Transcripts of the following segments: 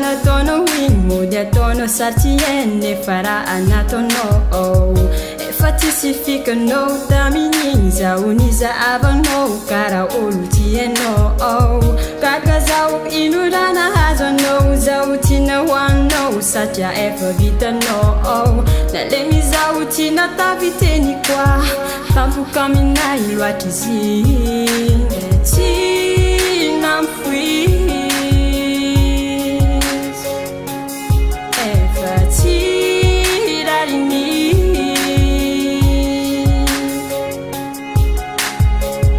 nataonao igny mody ataonao saritsy eny efa raha nataonao efa tsisy fikanao tamin'igny zaho nizahavanao karaha olo tsy hainao kaka zaho ino raha nahazo anao zaho tsy nahoaninao satria efa vitanao nalemy zaho tsy nataviteny koa tampoka aminay loatra izy tsy nampoizy efa tsy rariny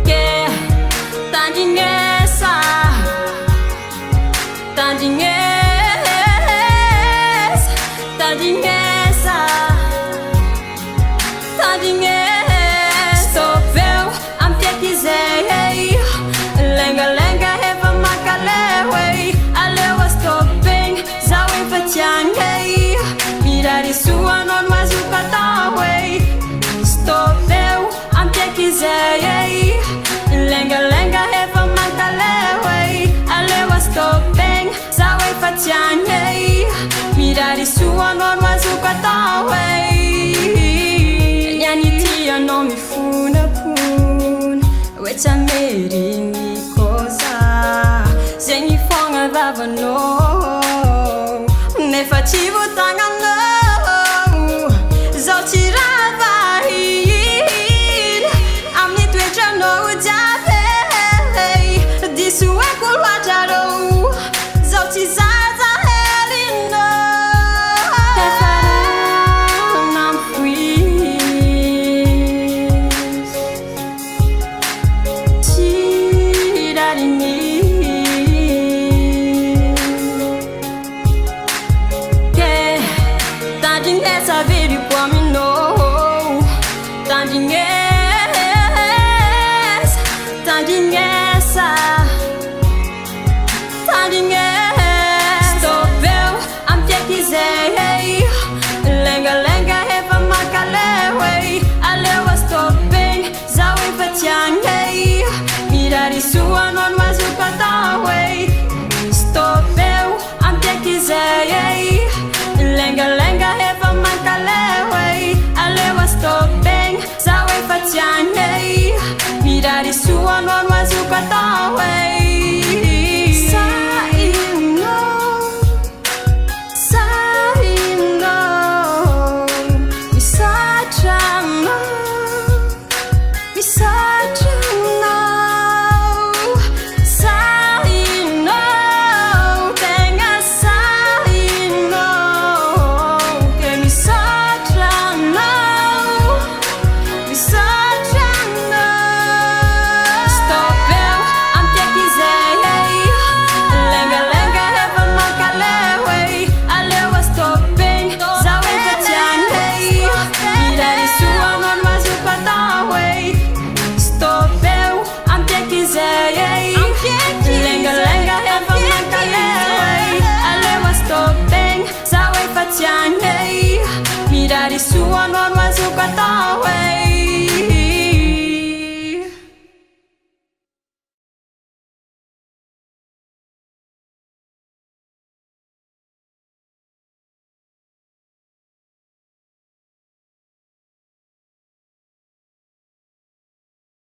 ke tandrignesa tandrignesa tandrignesa tandrignesa veo ampiaky zay lengalenga efa makaleo aleo astopegny zaho efa tsy agny mirarisoanao no azoka tao stopeo ampiaky zay lengalenga efa makaleo aleo astopegny zaho efa tsy agny mirarisoanao no azoka tao nianitianao mifonapona hoe tsy ameriny koza zegny fogna vavanao nefa tsy votagnanao zaho tsy raha vahiny amin'ny toetranao jiaby diso haiko loatra rô zaho tsy zaza helinao efa nampoizy tsy rariny tandrignesa veripo aminao tandrignesa tandrignesa tandrignesa stopeo ampiaky zay lengalenga efa makaleo aleo astopegny zaho efa tsy agny mirarisoanao no azoka tao stopeo ampiaky zay lengalenga efa makaleo aleo astopegny zaho efa tsy agny mirarisoanao no azoka tao sainao misatranao